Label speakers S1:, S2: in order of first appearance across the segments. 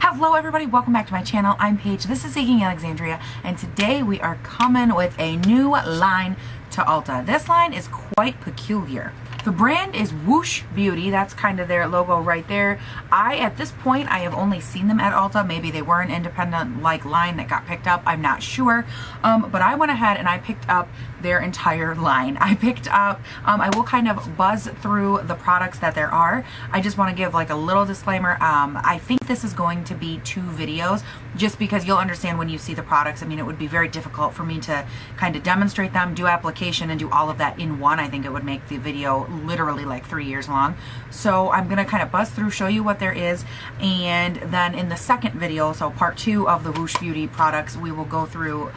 S1: Hello everybody, welcome back to my channel. I'm Paige, this is Seeking Alexandria, and today we are coming with a new line to Ulta. This line is quite peculiar. The brand is Woosh Beauty. That's kind of their logo right there. At this point, I have only seen them at Ulta. Maybe they were an independent line that got picked up. I'm not sure. But I went ahead and I picked up their entire line. I picked up, I will kind of buzz through the products that there are. I just want to give like a little disclaimer. I think this is going to be 2 videos just because you'll understand when you see the products. I mean, it would be very difficult for me to kind of demonstrate them, do application, and do all of that in one. I think it would make the video literally like 3 years long. So I'm gonna kind of buzz through, show you what there is, and then in the second video, so part 2 of the Woosh Beauty products, we will go through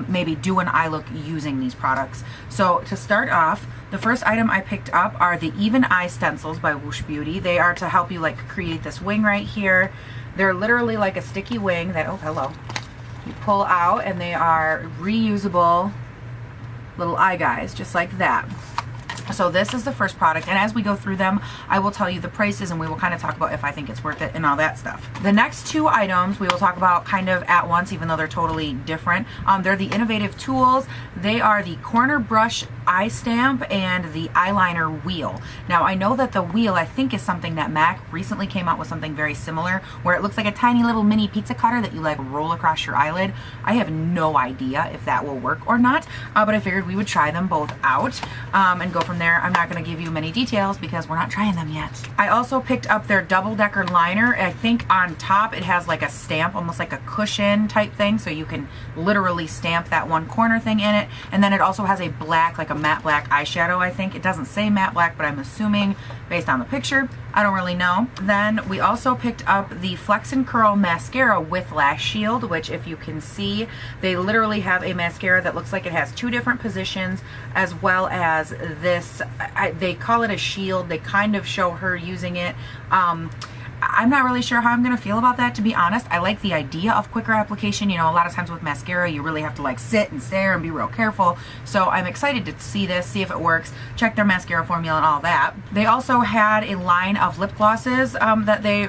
S1: maybe do an eye look using these products. So to start off, the first item I picked up are the Even Eye Stencils by Woosh Beauty. They are to help you like create this wing right here. They're literally like a sticky wing that, oh hello, you pull out, and they are reusable little eye guys, just like that. So this is the first product, and as we go through them, I will tell you the prices and we will kind of talk about if I think it's worth it and all that stuff. The next 2 items we will talk about kind of at once, even though they're totally different. They're the Innovative Tools. They are the Corner Brush Eye Stamp and the Eyeliner Wheel. Now I know that the wheel, I think, is something that MAC recently came out with, something very similar where it looks like a tiny little mini pizza cutter that you like roll across your eyelid. I have no idea if that will work or not, but I figured we would try them both out and go from there. I'm not going to give you many details because we're not trying them yet. I also picked up their double-decker liner. I think on top it has like a stamp, almost like a cushion type thing, so you can literally stamp that one corner thing in it. And then it also has a black, like a matte black eyeshadow, I think. It doesn't say matte black, but I'm assuming based on the picture. I don't really know. Then we also picked up the Flex and Curl Mascara with Lash Shield, which if you can see, they literally have a mascara that looks like it has 2 different positions, as well as this, they call it a shield. They kind of show her using it. I'm not really sure how I'm going to feel about that, to be honest. I like the idea of quicker application. You know, a lot of times with mascara, you really have to like sit and stare and be real careful. So I'm excited to see this, see if it works, check their mascara formula and all that. They also had a line of lip glosses that they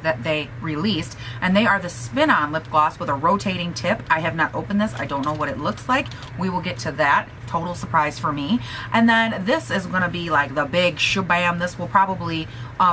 S1: that they released, and they are the spin-on lip gloss with a rotating tip. I have not opened this. I don't know what it looks like. We will get to that. Total surprise for me. And then this is going to be like the big shabam. This will probably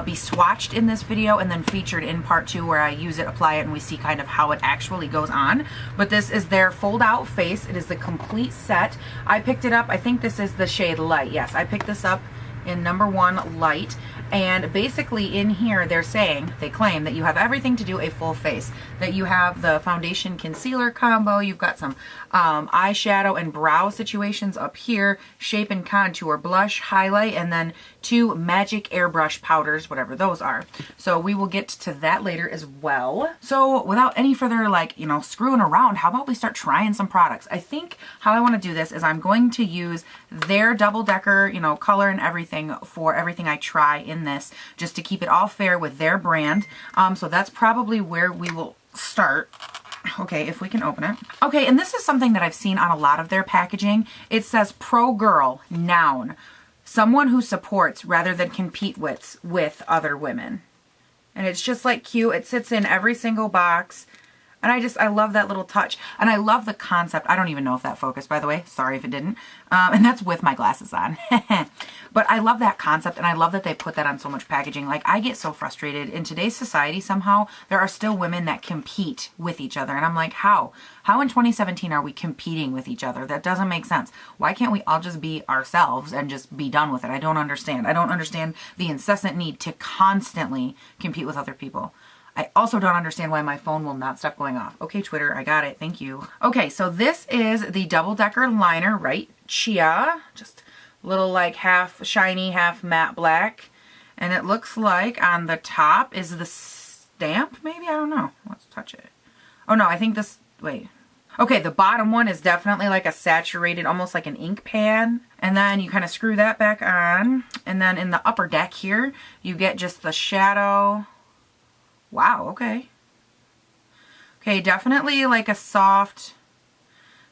S1: be swatched in this video and then featured in part 2 where I use it, apply it, and we see kind of how it actually goes on. But this is their fold-out face. It is the complete set. I picked it up. I think this is the shade Light. Yes, I picked this up in number 1 Light. And basically in here they're saying, they claim that you have everything to do a full face, that you have the foundation concealer combo, you've got some eyeshadow and brow situations up here, shape and contour, blush, highlight, and then 2 magic airbrush powders, whatever those are. So we will get to that later as well. So without any further like, you know, screwing around, how about we start trying some products? I think how I want to do this is I'm going to use their double-decker, you know, color and everything for everything I try in this, just to keep it all fair with their brand. So that's probably where we will start. Okay, if we can open it. Okay, and this is something that I've seen on a lot of their packaging. It says pro girl, noun, someone who supports rather than compete with other women. And it's just like cute. It sits in every single box. And I love that little touch. And I love the concept. I don't even know if that focused, by the way. Sorry if it didn't. And that's with my glasses on. But I love that concept, and I love that they put that on so much packaging. Like, I get so frustrated. In today's society, somehow, there are still women that compete with each other. And I'm like, how? How in 2017 are we competing with each other? That doesn't make sense. Why can't we all just be ourselves and just be done with it? I don't understand. I don't understand the incessant need to constantly compete with other people. I also don't understand why my phone will not stop going off. Okay, Twitter, I got it. Thank you. Okay, so this is the double-decker liner, right? Chia. Just a little like half shiny, half matte black. And it looks like on the top is the stamp, maybe? I don't know. Let's touch it. Oh, no, I think this... Wait. Okay, the bottom one is definitely like a saturated, almost like an ink pan. And then you kind of screw that back on. And then in the upper deck here, you get just the shadow... Wow, okay. Okay, definitely like a soft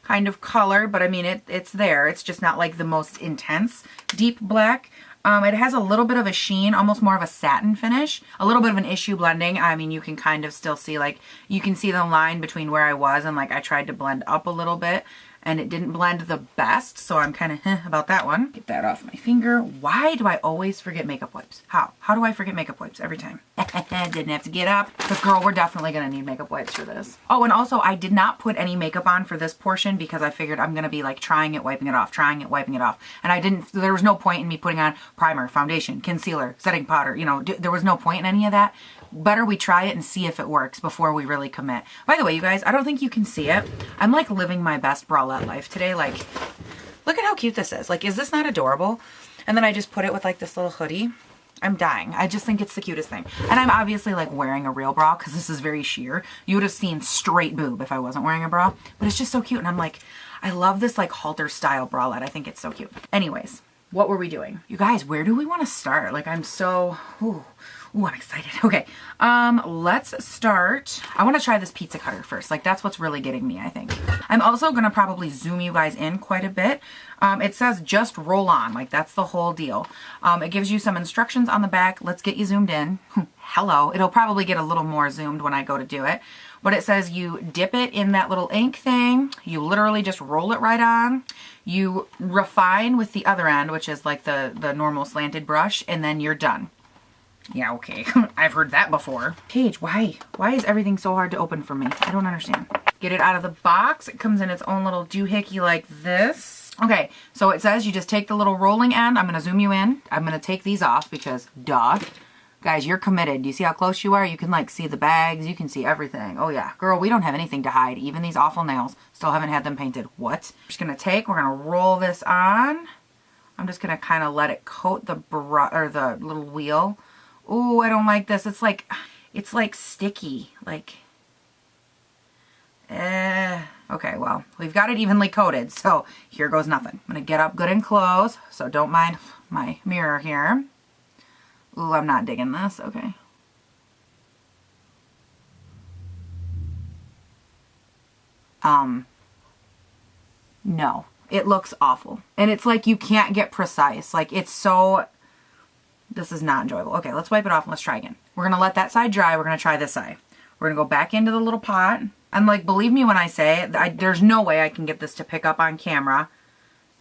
S1: kind of color, but I mean, it's there. It's just not like the most intense deep black. It has a little bit of a sheen, almost more of a satin finish, a little bit of an issue blending. I mean, you can kind of still see, like, you can see the line between where I was and like I tried to blend up a little bit and it didn't blend the best. So I'm kind of about that one. Get that off my finger. Why do I always forget makeup wipes? How do I forget makeup wipes every time? Didn't have to get up. But girl, we're definitely going to need makeup wipes for this. Oh, and also I did not put any makeup on for this portion because I figured I'm going to be like trying it, wiping it off, trying it, wiping it off. And there was no point in me putting on primer, foundation, concealer, setting powder. You know, there was no point in any of that. Better we try it and see if it works before we really commit. By the way, you guys, I don't think you can see it. I'm like living my best bralette life today. Like, look at how cute this is. Like, is this not adorable? And then I just put it with like this little hoodie. I'm dying. I just think it's the cutest thing. And I'm obviously like wearing a real bra because this is very sheer. You would have seen straight boob if I wasn't wearing a bra. But it's just so cute. And I'm like, I love this like halter style bralette. I think it's so cute. Anyways, what were we doing? You guys, where do we want to start? Like, I'm so... Ooh, I'm excited. Okay, let's start. I want to try this pizza cutter first. Like, that's what's really getting me, I think. I'm also going to probably zoom you guys in quite a bit. It says just roll on. Like, that's the whole deal. It gives you some instructions on the back. Let's get you zoomed in. Hello. It'll probably get a little more zoomed when I go to do it. But it says you dip it in that little ink thing. You literally just roll it right on. You refine with the other end, which is like the normal slanted brush, and then you're done. Yeah, okay. I've heard that before. Paige, why? Why is everything so hard to open for me? I don't understand. Get it out of the box. It comes in its own little doohickey like this. Okay, so it says you just take the little rolling end. I'm going to zoom you in. I'm going to take these off because, duh. Guys, you're committed. Do you see how close you are? You can like see the bags. You can see everything. Oh yeah. Girl, we don't have anything to hide. Even these awful nails. Still haven't had them painted. What? I'm just going to we're going to roll this on. I'm just going to kind of let it coat the the little wheel. Ooh, I don't like this. It's like sticky. Like, okay, well, we've got it evenly coated, so here goes nothing. I'm going to get up good and close, so don't mind my mirror here. Ooh, I'm not digging this. Okay. No. It looks awful. And it's like you can't get precise. Like, it's so... This is not enjoyable. Okay, let's wipe it off and let's try again. We're going to let that side dry. We're going to try this side. We're going to go back into the little pot. And like, believe me when I say it, there's no way I can get this to pick up on camera.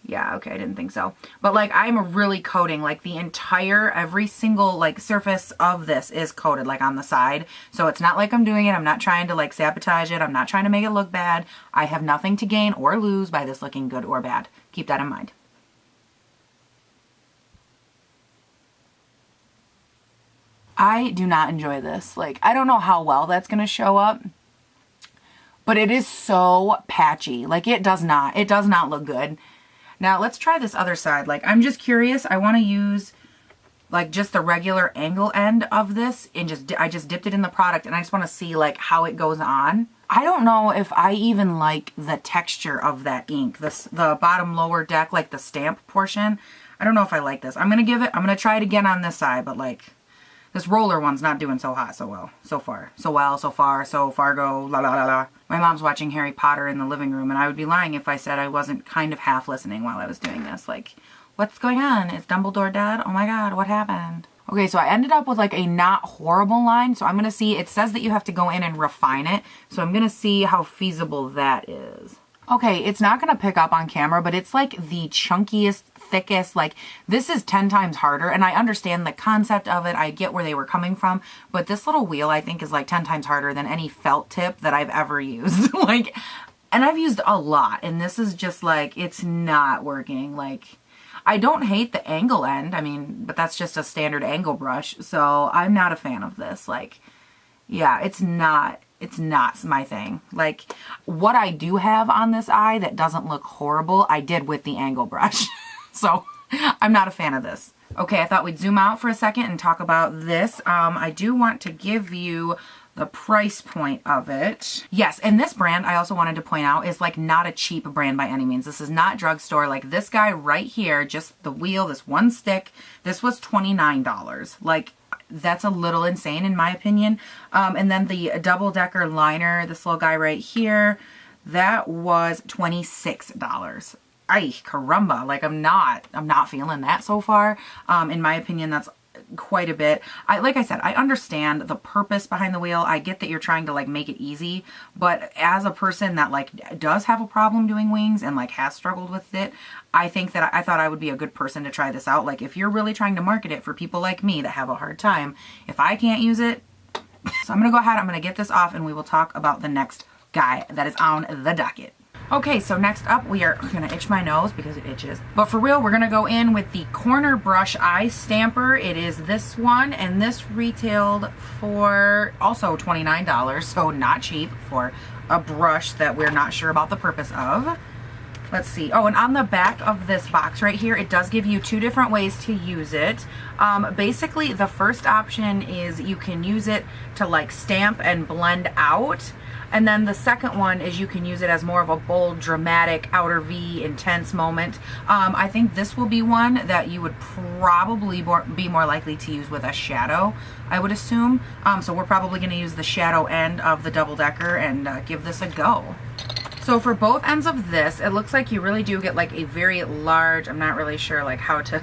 S1: Yeah, okay, I didn't think so. But like, I'm really coating, like the entire, every single like surface of this is coated like on the side. So it's not like I'm doing it. I'm not trying to like sabotage it. I'm not trying to make it look bad. I have nothing to gain or lose by this looking good or bad. Keep that in mind. I do not enjoy this. Like, I don't know how well that's going to show up, but it is so patchy. Like, it does not look good. Now, let's try this other side. Like, I'm just curious. I want to use, like, just the regular angle end of this, and I just dipped it in the product, and I just want to see, like, how it goes on. I don't know if I even like the texture of that ink. The bottom lower deck, like the stamp portion. I don't know if I like this. I'm going to try it again on this side, but, like... This roller one's not doing so hot so well. So far. So well, so far, so Fargo, la la la la. My mom's watching Harry Potter in the living room, and I would be lying if I said I wasn't kind of half listening while I was doing this. Like, what's going on? Is Dumbledore dead? Oh my god, what happened? Okay, so I ended up with like a not horrible line, so I'm going to see, it says that you have to go in and refine it, so I'm going to see how feasible that is. Okay, it's not going to pick up on camera, but it's like the chunkiest, thickest, like this is 10 times harder, and I understand the concept of it. I get where they were coming from, but this little wheel I think is like 10 times harder than any felt tip that I've ever used. Like, and I've used a lot, and this is just like, it's not working. Like, I don't hate the angle end, I mean, but that's just a standard angle brush, so I'm not a fan of this. Like, yeah, it's not my thing. Like, what I do have on this eye that doesn't look horrible, I did with the angle brush. So, I'm not a fan of this. Okay, I thought we'd zoom out for a second and talk about this. I do want to give you the price point of it. Yes, and this brand, I also wanted to point out, is like not a cheap brand by any means. This is not drugstore. Like this guy right here, just the wheel, this one stick, this was $29. Like, that's a little insane in my opinion. And then the double-decker liner, this little guy right here, that was $26. ay, caramba, like I'm not feeling that so far. In my opinion, that's quite a bit. Like I said, I understand the purpose behind the wheel. I get that you're trying to like make it easy, but as a person that like does have a problem doing wings and like has struggled with it, I think that I thought I would be a good person to try this out. Like if you're really trying to market it for people like me that have a hard time, if I can't use it, so I'm gonna go ahead, I'm gonna get this off and we will talk about the next guy that is on the docket. Okay, so next up we are gonna itch my nose because it itches. But for real, we're gonna go in with the Corner Brush Eye Stamper. It is this one, and this retailed for also $29, so not cheap for a brush that we're not sure about the purpose of. Let's see. Oh, and on the back of this box right here, it does give you two different ways to use it. Basically, the first option is you can use it to like stamp and blend out. And then the second one is you can use it as more of a bold, dramatic, outer V, intense moment. I think this will be one that you would probably be more likely to use with a shadow, I would assume. So we're probably going to use the shadow end of the double decker and give this a go. So for both ends of this, it looks like you really do get like a very large, I'm not really sure like how to,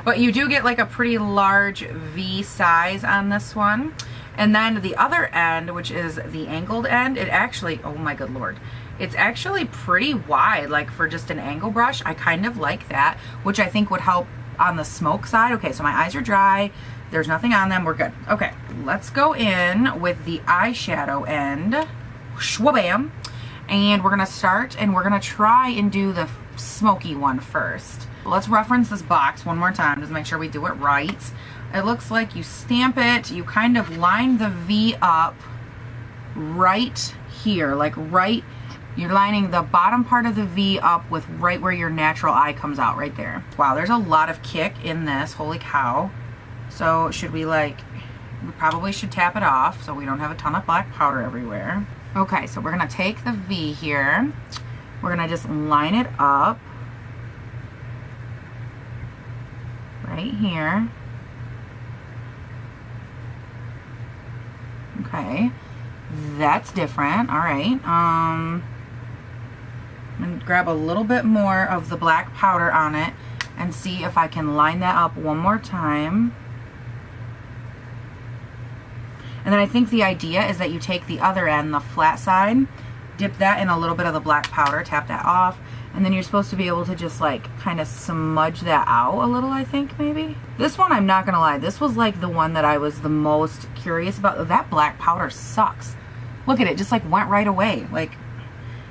S1: but you do get like a pretty large V size on this one. And then the other end, which is the angled end, it actually, oh my good lord, it's actually pretty wide, like for just an angle brush. I kind of like that, which I think would help on the smoke side. Okay, so my eyes are dry. There's nothing on them. We're good. Okay, let's go in with the eyeshadow end. Shwabam. And we're gonna start and we're gonna try and do the smoky one first. Let's reference this box one more time just to make sure we do it right. It looks like you stamp it, you kind of line the V up right here, like right, you're lining the bottom part of the V up with right where your natural eye comes out, right there. Wow, there's a lot of kick in this, holy cow. So should we like, we probably should tap it off so we don't have a ton of black powder everywhere. Okay, so we're gonna take the V here, we're gonna just line it up right here. Okay, that's different. All right, I'm gonna grab a little bit more of the black powder on it and see if I can line that up one more time. And then I think the idea is that you take the other end, the flat side, dip that in a little bit of the black powder, tap that off, and then you're supposed to be able to just like kind of smudge that out a little, I think maybe. This one, I'm not gonna lie, this was like the one that I was the most curious about. That black powder sucks. Look at it, just like went right away. Like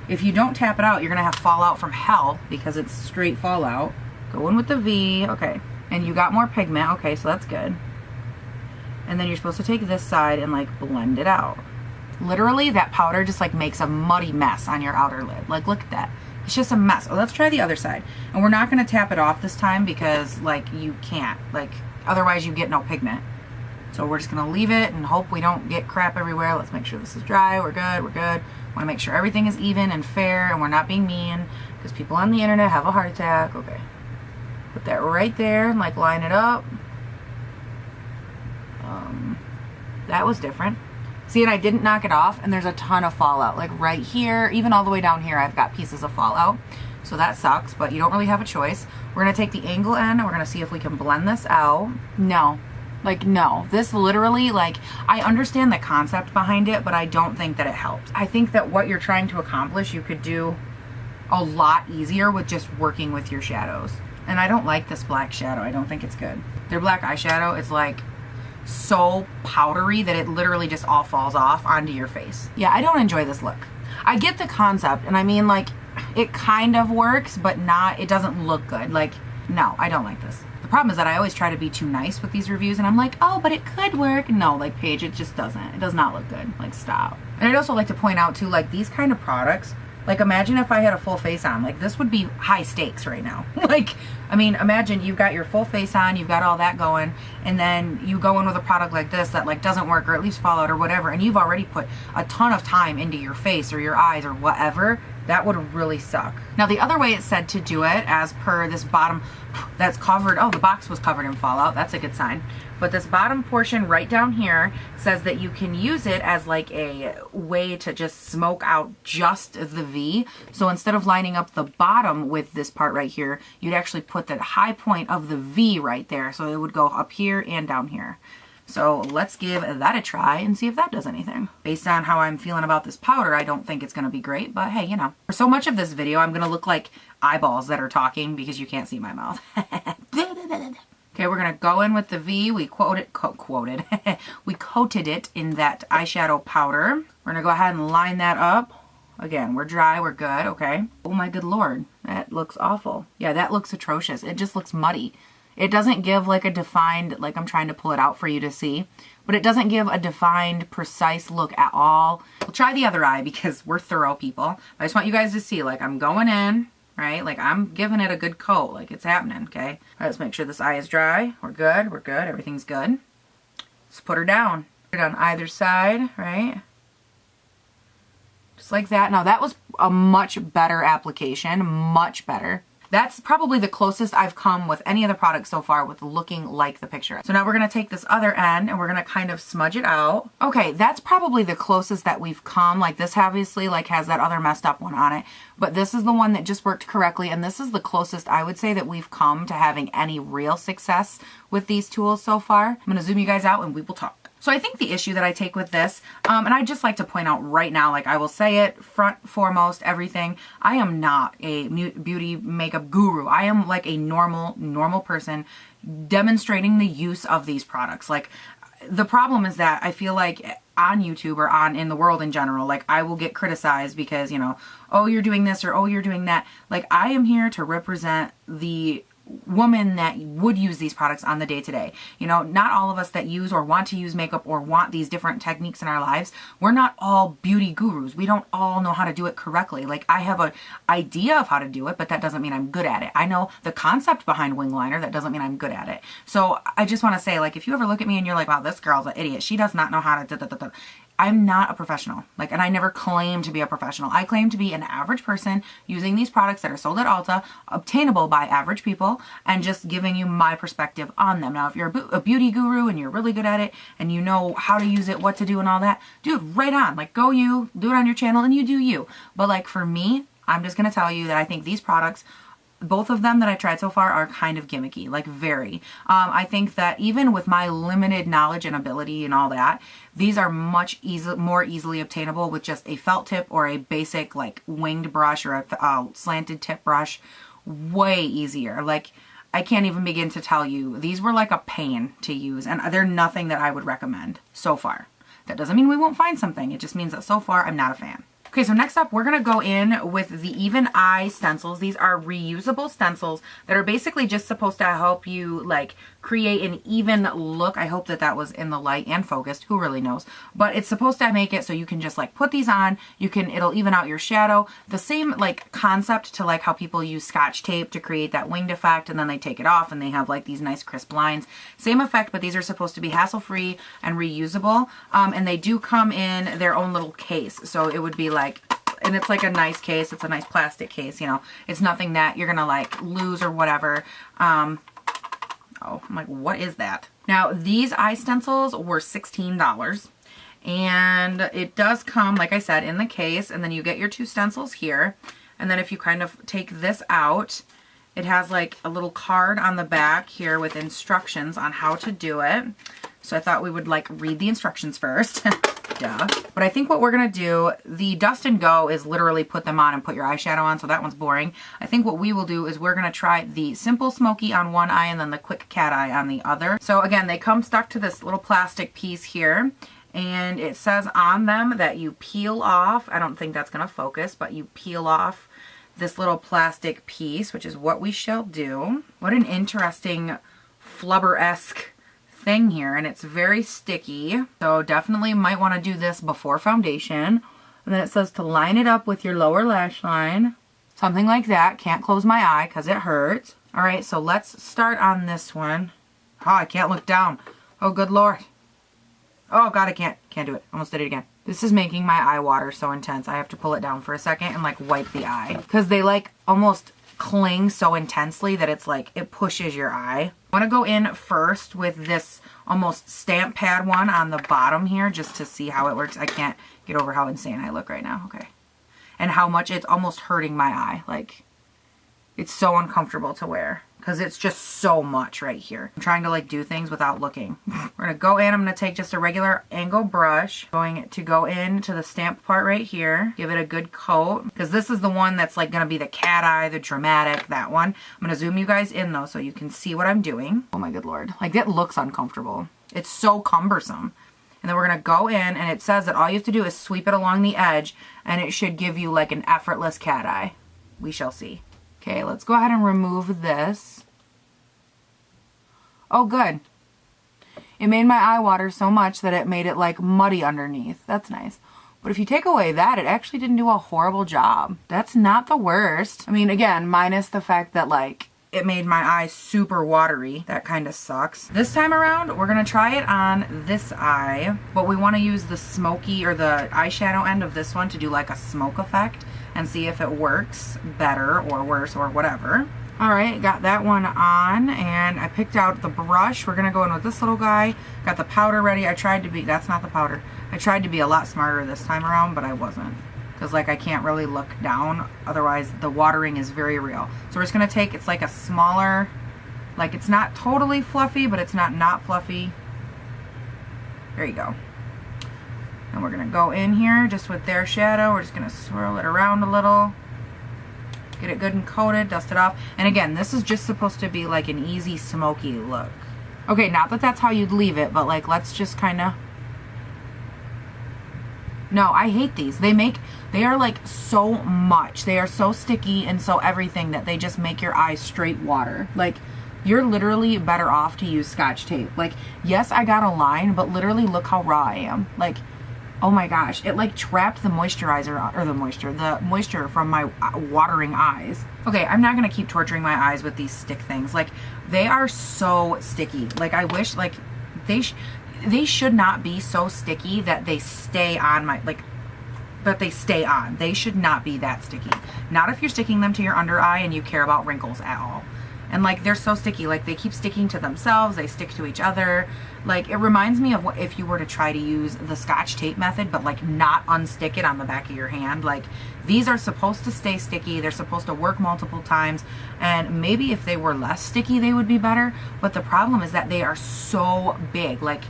S1: if you don't tap it out, you're gonna have fallout from hell because it's straight fallout. Go in with the V, okay. And you got more pigment, okay, so that's good. And then you're supposed to take this side and like blend it out. Literally that powder just like makes a muddy mess on your outer lid. Like look at that. It's just a mess. Oh, let's try the other side. And we're not gonna tap it off this time because like you can't, like otherwise you get no pigment. So we're just gonna leave it and hope we don't get crap everywhere. Let's make sure this is dry. We're good, we're good. Wanna make sure everything is even and fair and we're not being mean because people on the internet have a heart attack. Okay. Put that right there and like line it up. That was different. See, and I didn't knock it off and there's a ton of fallout. Like right here, even all the way down here, I've got pieces of fallout. So that sucks, but you don't really have a choice. We're gonna take the angle end and we're gonna see if we can blend this out. No, like no. This literally, like, I understand the concept behind it, but I don't think that it helps. I think that what you're trying to accomplish, you could do a lot easier with just working with your shadows. And I don't like this black shadow. I don't think it's good. Their black eyeshadow is like so powdery that it literally just all falls off onto your face. Yeah, I don't enjoy this look. I get the concept, and I mean, like, it kind of works, but not, it doesn't look good. Like, no, I don't like this. The problem is that I always try to be too nice with these reviews, and I'm like, oh, but it could work. No, like, Paige, it just doesn't. It does not look good. Like, stop. And I'd also like to point out, too, like, these kind of products, like, imagine if I had a full face on. Like, this would be high stakes right now. Like, I mean, imagine you've got your full face on, you've got all that going, and then you go in with a product like this that, like, doesn't work or at least fallout or whatever, and you've already put a ton of time into your face or your eyes or whatever. That would really suck. Now the other way it said to do it, as per this bottom that's covered, oh, the box was covered in fallout. That's a good sign. But this bottom portion right down here says that you can use it as like a way to just smoke out just the V. So instead of lining up the bottom with this part right here, you'd actually put the high point of the V right there. So it would go up here and down here. So let's give that a try and see if that does anything. Based on how I'm feeling about this powder, I don't think it's going to be great, but hey, you know. For so much of this video, I'm going to look like eyeballs that are talking because you can't see my mouth. Okay, we're going to go in with the V. We we coated it in that eyeshadow powder. We're going to go ahead and line that up. Again, we're dry, we're good, okay. Oh my good Lord, that looks awful. Yeah, that looks atrocious. It just looks muddy. It doesn't give like a defined, like I'm trying to pull it out for you to see, but it doesn't give a defined, precise look at all. We'll try the other eye because we're thorough people. I just want you guys to see, like I'm going in, right? Like I'm giving it a good coat, like it's happening, okay? All right, let's make sure this eye is dry. We're good, everything's good. Let's put her down. Put it on either side, right? Just like that. Now that was a much better application, much better. That's probably the closest I've come with any of the products so far with looking like the picture. So now we're going to take this other end and we're going to kind of smudge it out. Okay, that's probably the closest that we've come. Like this obviously like has that other messed up one on it, but this is the one that just worked correctly, and this is the closest I would say that we've come to having any real success with these tools so far. I'm going to zoom you guys out and we will talk. So I think the issue that I take with this, and I just like to point out right now, like I will say it front foremost, everything, I am not a beauty makeup guru. I am like a normal person demonstrating the use of these products. Like the problem is that I feel like on YouTube or in the world in general, like I will get criticized because, you know, oh, you're doing this or oh, you're doing that. Like I am here to represent the woman that would use these products on the day-to-day. You know, not all of us that use or want to use makeup or want these different techniques in our lives, we're not all beauty gurus. We don't all know how to do it correctly. Like I have an idea of how to do it, but that doesn't mean I'm good at it. I know the concept behind wing liner, that doesn't mean I'm good at it. So I just want to say, like, if you ever look at me and you're like, wow, this girl's an idiot, she does not know how to I'm not a professional. Like, and I never claim to be a professional. I claim to be an average person using these products that are sold at Ulta, obtainable by average people, and just giving you my perspective on them. Now, if you're a beauty guru and you're really good at it and you know how to use it, what to do and all that, dude, right on. Like, go you, do it on your channel and you do you. But like for me, I'm just going to tell you that I think these products, both of them that I've tried so far, are kind of gimmicky, like very. I think that even with my limited knowledge and ability and all that, these are much more easily obtainable with just a felt tip or a basic like winged brush or a slanted tip brush. Way easier. Like I can't even begin to tell you. These were like a pain to use and they're nothing that I would recommend so far. That doesn't mean we won't find something. It just means that so far I'm not a fan. Okay, so next up, we're going to go in with the Even Eye stencils. These are reusable stencils that are basically just supposed to help you like create an even look. I hope that that was in the light and focused. Who really knows? But it's supposed to make it so you can just like put these on. It'll even out your shadow. The same like concept to like how people use Scotch tape to create that winged effect, and then they take it off and they have like these nice crisp lines. Same effect, but these are supposed to be hassle-free and reusable. And they do come in their own little case. So it would be like, and it's like a nice case. It's a nice plastic case, you know. It's nothing that you're gonna like lose or whatever. Oh, I'm like, what is that? Now, these eye stencils were $16. And it does come, like I said, in the case. And then you get your two stencils here. And then if you kind of take this out, it has like a little card on the back here with instructions on how to do it. So I thought we would like read the instructions first. Duh. But I think what we're going to do, the Dust and Go is literally put them on and put your eyeshadow on, so that one's boring. I think what we will do is we're going to try the Simple Smoky on one eye and then the Quick Cat Eye on the other. So again, they come stuck to this little plastic piece here, and it says on them that you peel off, I don't think that's going to focus, but you peel off this little plastic piece, which is what we shall do. What an interesting flubber-esque thing here, and it's very sticky, so definitely might want to do this before foundation. And then it says to line it up with your lower lash line, something like that. Can't close my eye because it hurts. All right, so let's start on this one. Oh, I can't look down. Oh, good Lord. Oh God, I can't do it. Almost did it again. This is making my eye water so intense. I have to pull it down for a second and like wipe the eye. Because they like almost cling so intensely that it's like, it pushes your eye. I want to go in first with this almost stamp pad one on the bottom here just to see how it works. I can't get over how insane I look right now. Okay. And how much it's almost hurting my eye. Like, it's so uncomfortable to wear because it's just so much right here. I'm trying to like do things without looking. We're gonna go in, I'm gonna take just a regular angle brush, going to go into the stamp part right here, give it a good coat, because this is the one that's like gonna be the cat eye, the dramatic, that one. I'm gonna zoom you guys in though so you can see what I'm doing. Oh my good Lord, like it looks uncomfortable. It's so cumbersome. And then we're gonna go in and it says that all you have to do is sweep it along the edge and it should give you like an effortless cat eye. We shall see. Okay, let's go ahead and remove this. Oh, good. It made my eye water so much that it made it like muddy underneath. That's nice. But if you take away that, it actually didn't do a horrible job. That's not the worst. I mean, again, minus the fact that like it made my eye super watery. That kind of sucks. This time around, we're gonna try it on this eye, but we wanna use the smoky or the eyeshadow end of this one to do like a smoke effect and see if it works better or worse or whatever. All right, got that one on and I picked out the brush. We're gonna go in with this little guy. Got the powder ready. I tried to be, that's not the powder. I tried to be a lot smarter this time around, but I wasn't. Because like I can't really look down, otherwise the watering is very real. So we're just gonna take, it's like a smaller, like it's not totally fluffy, but it's not fluffy. There you go. And we're gonna go in here just with their shadow. We're just gonna swirl it around a little. Get it good and coated, dust it off. And again, this is just supposed to be like an easy smoky look. Okay, not that that's how you'd leave it, but like let's just kind of... No, I hate these. They are like so much. They are so sticky and so everything that they just make your eyes straight water. Like, you're literally better off to use Scotch tape. Like, yes, I got a line, but literally look how raw I am. Like, oh my gosh, it like trapped the moisturizer, or the moisture from my watering eyes. Okay, I'm not gonna keep torturing my eyes with these stick things. Like, they are so sticky. Like, I wish, like, they should not be so sticky that they stay on my, like, that they stay on. They should not be that sticky. Not if you're sticking them to your under eye and you care about wrinkles at all. And like, they're so sticky, like they keep sticking to themselves, they stick to each other. Like, it reminds me of what if you were to try to use the Scotch tape method, but like not unstick it on the back of your hand. Like, these are supposed to stay sticky, they're supposed to work multiple times, and maybe if they were less sticky, they would be better. But the problem is that they are so big. Like,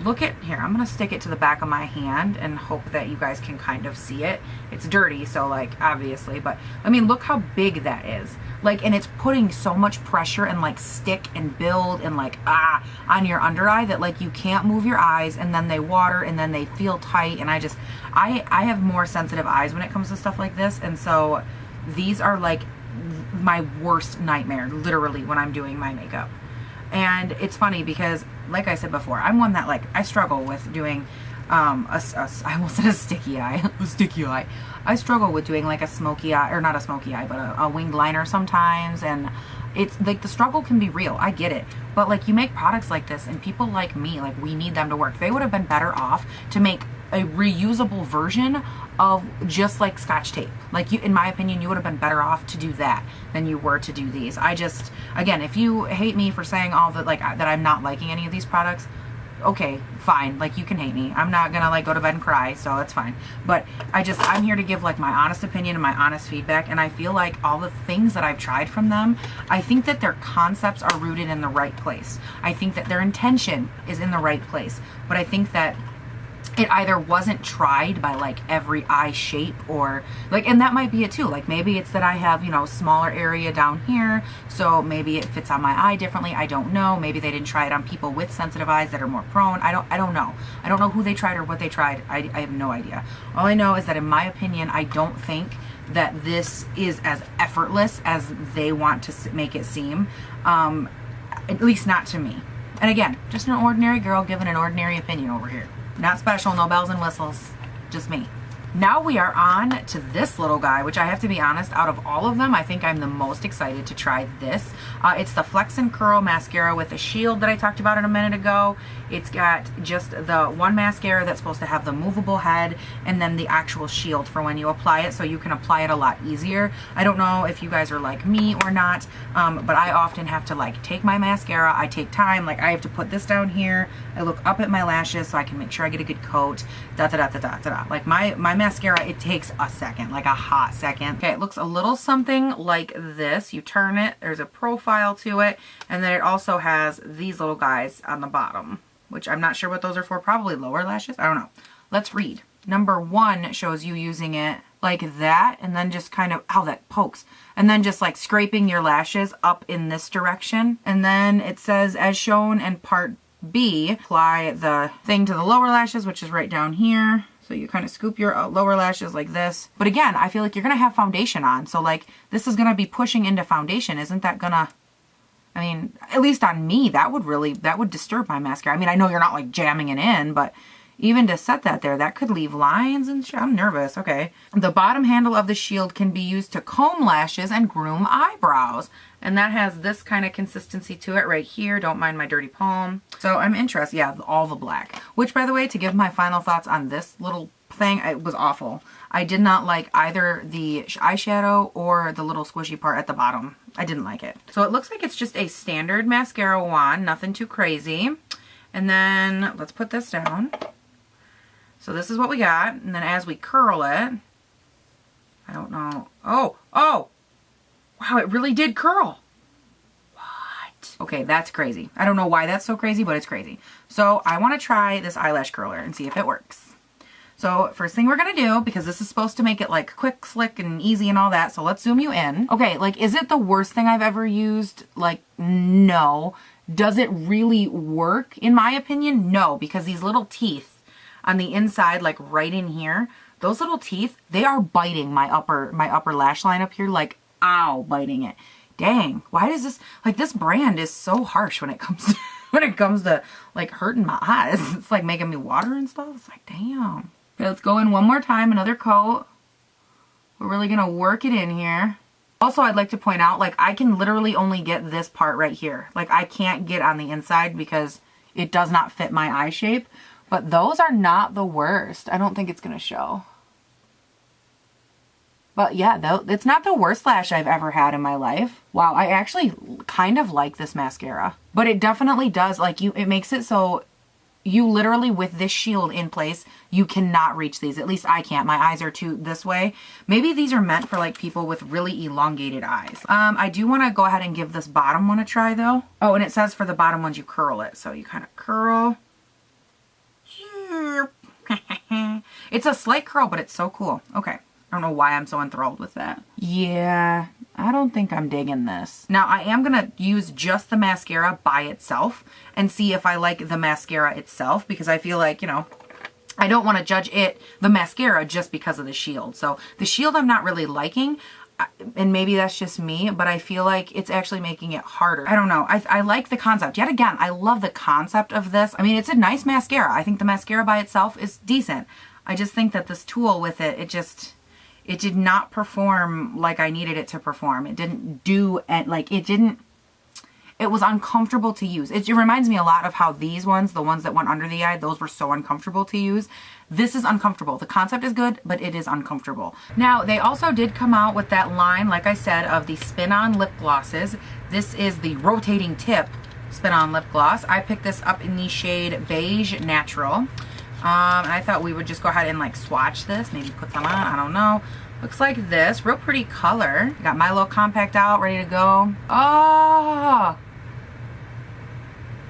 S1: look at here, I'm gonna stick it to the back of my hand and hope that you guys can kind of see it. It's dirty, so like, obviously, but I mean, look how big that is. Like, and it's putting so much pressure and like stick and build and like, on your under eye that like you can't move your eyes, and then they water and then they feel tight. And I have more sensitive eyes when it comes to stuff like this. And so these are like my worst nightmare, literally, when I'm doing my makeup. And it's funny because, like I said before, I'm one that like, I struggle with doing I almost said a sticky eye, a sticky eye. I struggle with doing like a smoky eye, or not a smoky eye, but a winged liner sometimes. And it's like, the struggle can be real. I get it. But like, you make products like this and people like me, like, we need them to work. They would have been better off to make a reusable version of just like Scotch tape. Like, you, in my opinion, you would have been better off to do that than you were to do these. I just, again, if you hate me for saying all that, like, that I'm not liking any of these products, okay, fine. Like, you can hate me. I'm not gonna like go to bed and cry, so it's fine. But I'm here to give like my honest opinion and my honest feedback. And I feel like all the things that I've tried from them, I think that their concepts are rooted in the right place. I think that their intention is in the right place. But I think that it either wasn't tried by like every eye shape, or like, and that might be it too. Like, maybe it's that I have, you know, smaller area down here, so maybe it fits on my eye differently. I don't know. Maybe they didn't try it on people with sensitive eyes that are more prone. I don't know. I don't know who they tried or what they tried. I have no idea. All I know is that in my opinion, I don't think that this is as effortless as they want to make it seem. At least not to me. And again, just an ordinary girl giving an ordinary opinion over here. Not special, no bells and whistles, just me. Now we are on to this little guy, which I have to be honest, out of all of them, I think I'm the most excited to try this. It's the Flex and Curl Mascara with a shield that I talked about a minute ago. It's got just the one mascara that's supposed to have the movable head and then the actual shield for when you apply it, so you can apply it a lot easier. I don't know if you guys are like me or not, but I often have to like take my mascara, I take time, like I have to put this down here, I look up at my lashes so I can make sure I get a good coat, like my mascara, it takes a second, like a hot second. Okay, it looks a little something like this. You turn it, there's a profile to it, and then it also has these little guys on the bottom, which I'm not sure what those are for, probably lower lashes, I don't know. Let's read. Number 1 shows you using it like that, and then just kind of, ow, that pokes, and then just like scraping your lashes up in this direction. And then it says, as shown in part B, apply the thing to the lower lashes, which is right down here. So you kind of scoop your lower lashes like this. But again, I feel like you're gonna have foundation on, so like this is gonna be pushing into foundation. Isn't that gonna, I mean, at least on me, that would disturb my mascara. I mean, I know you're not like jamming it in, but even to set that there, that could leave lines and shit. I'm nervous. Okay. The bottom handle of the shield can be used to comb lashes and groom eyebrows. And that has this kind of consistency to it right here. Don't mind my dirty palm. So I'm interested. Yeah, all the black. Which, by the way, to give my final thoughts on this little thing, it was awful. I did not like either the eyeshadow or the little squishy part at the bottom. I didn't like it. So it looks like it's just a standard mascara wand. Nothing too crazy. And then let's put this down. So this is what we got, and then as we curl it, I don't know. Oh, wow, it really did curl. What? Okay, that's crazy. I don't know why that's so crazy, but it's crazy. So I want to try this eyelash curler and see if it works. So first thing we're going to do, because this is supposed to make it like quick, slick, and easy and all that, so let's zoom you in. Okay, like, is it the worst thing I've ever used? Like, no. Does it really work? In my opinion, no, because these little teeth on the inside, like right in here, those little teeth, they are biting my upper lash line up here, like, ow, biting it. Dang, why does this, like, this brand is so harsh when it comes to, like hurting my eyes. It's like making me water and stuff. It's like, damn. Okay, let's go in one more time, another coat. We're really gonna work it in here. Also, I'd like to point out, like, I can literally only get this part right here. Like, I can't get on the inside because it does not fit my eye shape. But those are not the worst. I don't think it's going to show. But yeah, though, it's not the worst lash I've ever had in my life. Wow, I actually kind of like this mascara. But it definitely does, like, it makes it so you literally, with this shield in place, you cannot reach these. At least I can't. My eyes are too this way. Maybe these are meant for like people with really elongated eyes. I do want to go ahead and give this bottom one a try though. Oh, and it says for the bottom ones you curl it. So you kind of curl. It's a slight curl, but it's so cool. Okay. I don't know why I'm so enthralled with that. Yeah, I don't think I'm digging this. Now, I am going to use just the mascara by itself and see if I like the mascara itself, because I feel like, you know, I don't want to judge the mascara just because of the shield. So the shield I'm not really liking, and maybe that's just me, but I feel like it's actually making it harder. I don't know. I like the concept. Yet again, I love the concept of this. I mean, it's a nice mascara. I think the mascara by itself is decent. I just think that this tool with it, it did not perform like I needed it to perform. It didn't do, like, it was uncomfortable to use. It reminds me a lot of how these ones, the ones that went under the eye, those were so uncomfortable to use. This is uncomfortable. The concept is good, but it is uncomfortable. Now, they also did come out with that line, like I said, of the spin-on lip glosses. This is the rotating tip spin-on lip gloss. I picked this up in the shade Beige Natural. And I thought we would just go ahead and like swatch this, maybe put some on, I don't know. Looks like this, real pretty color. Got my little compact out, ready to go. Oh,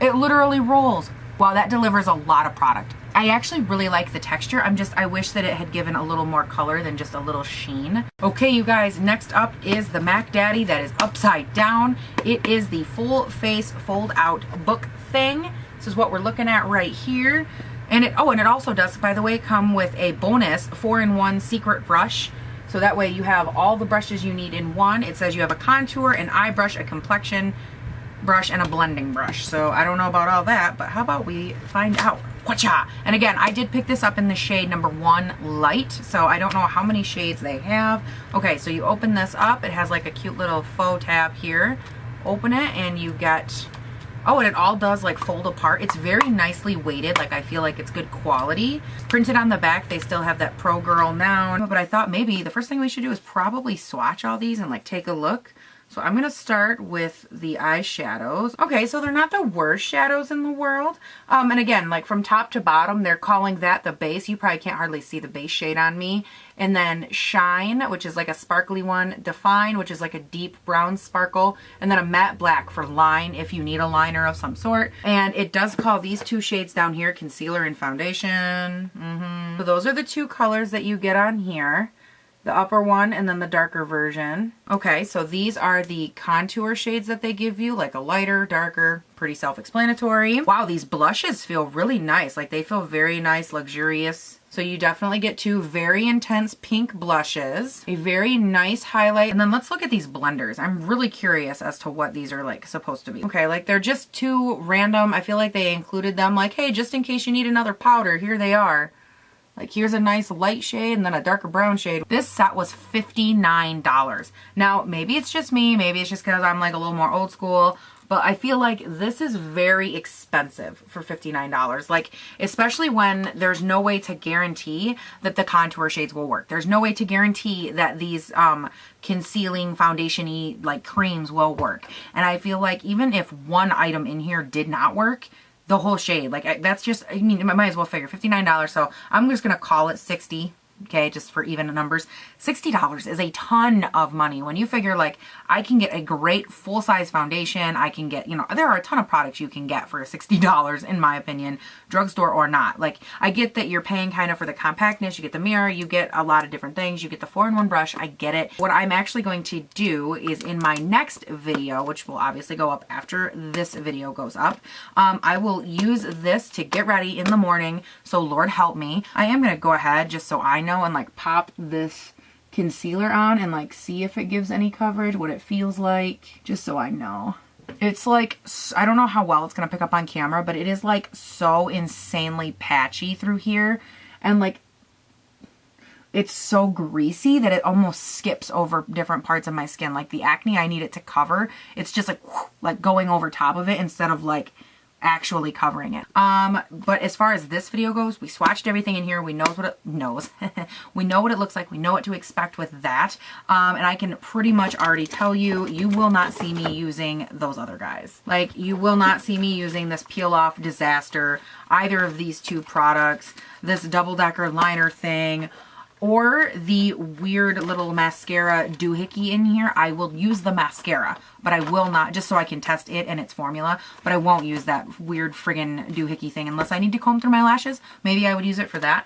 S1: it literally rolls. Wow, that delivers a lot of product. I actually really like the texture. I wish that it had given a little more color than just a little sheen. Okay, you guys, next up is the Mac Daddy that is upside down. It is the full face fold out book thing. This is what we're looking at right here. And it also does, by the way, come with a bonus 4-in-1 secret brush. So that way you have all the brushes you need in one. It says you have a contour, an eye brush, a complexion brush, and a blending brush. So I don't know about all that, but how about we find out? Whatcha! And again, I did pick this up in the shade number 1 light, so I don't know how many shades they have. Okay, so you open this up. It has like a cute little faux tab here. Open it and you get Oh, and it all does like fold apart. It's very nicely weighted. Like I feel like it's good quality. Printed on the back, they still have that Pro Girl noun. But I thought maybe the first thing we should do is probably swatch all these and like take a look. So I'm going to start with the eyeshadows. Okay, so they're not the worst shadows in the world. And again, like from top to bottom, they're calling that the base. You probably can't hardly see the base shade on me. And then Shine, which is like a sparkly one. Define, which is like a deep brown sparkle. And then a matte black for line if you need a liner of some sort. And it does call these two shades down here, concealer and foundation. So those are the two colors that you get on here. The upper one and then the darker version. Okay, so these are the contour shades that they give you, like a lighter, darker, pretty self-explanatory. Wow, these blushes feel really nice. Like they feel very nice, luxurious. So you definitely get two very intense pink blushes, a very nice highlight, and then let's look at these blenders. I'm really curious as to what these are like supposed to be. Okay, like they're just too random. I feel like they included them like, hey, just in case you need another powder, here they are. Like here's a nice light shade and then a darker brown shade. This set was $59. Now, maybe it's just me, maybe it's just because I'm like a little more old school, but I feel like this is very expensive for $59. Like, especially when there's no way to guarantee that the contour shades will work. There's no way to guarantee that these concealing foundation-y like creams will work. And I feel like even if one item in here did not work, the whole shade, like that's just, I mean, I might as well figure $59, so I'm just gonna call it $60, okay, just for even numbers. $60 is a ton of money when you figure like I can get a great full-size foundation. I can get, you know, there are a ton of products you can get for $60 in my opinion, drugstore or not. Like I get that you're paying kind of for the compactness, you get the mirror, you get a lot of different things, you get the 4-in-1 brush, I get it. What I'm actually going to do is in my next video, which will obviously go up after this video goes up, I will use this to get ready in the morning, so Lord help me. I am going to go ahead just so I know and like pop this concealer on and like see if it gives any coverage, what it feels like, just so I know. It's like, I don't know how well it's going to pick up on camera, but it is like so insanely patchy through here, and like it's so greasy that it almost skips over different parts of my skin. Like the acne I need it to cover, it's just like going over top of it instead of like actually covering it. But as far as this video goes, we swatched everything in here. We know what it knows. We know what it looks like. We know what to expect with that. And I can pretty much already tell you, you will not see me using those other guys. Like you will not see me using this peel off disaster, either of these two products, this double-decker liner thing, or the weird little mascara doohickey in here. I will use the mascara, but I will not, just so I can test it and its formula, but I won't use that weird friggin' doohickey thing unless I need to comb through my lashes. Maybe I would use it for that.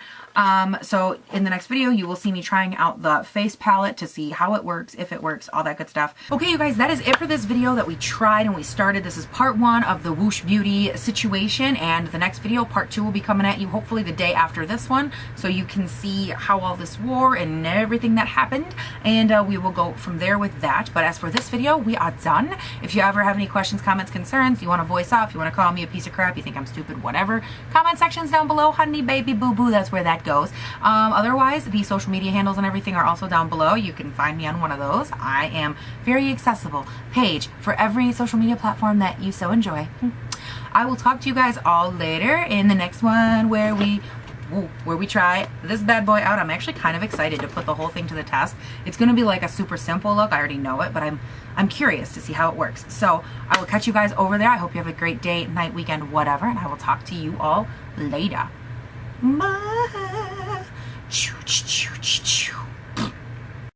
S1: So in the next video, you will see me trying out the face palette to see how it works, if it works, all that good stuff. Okay, you guys, that is it for this video that we tried and we started. This is part 1 of the Woosh Beauty situation, and the next video, part 2, will be coming at you hopefully the day after this one, so you can see how all this wore and everything that happened, and we will go from there with that. But as for this video, we are done. If you ever have any questions, comments, concerns, you want to voice off, you want to call me a piece of crap, you think I'm stupid, whatever, comment sections down below, honey, baby, boo-boo, that's where that goes. Otherwise, the social media handles and everything are also down below. You can find me on one of those. I am very accessible. Page for every social media platform that you so enjoy. I will talk to you guys all later in the next one where we try this bad boy out. I'm actually kind of excited to put the whole thing to the test. It's going to be like a super simple look. I already know it, but I'm curious to see how it works. So I will catch you guys over there. I hope you have a great day, night, weekend, whatever, and I will talk to you all later. Bye.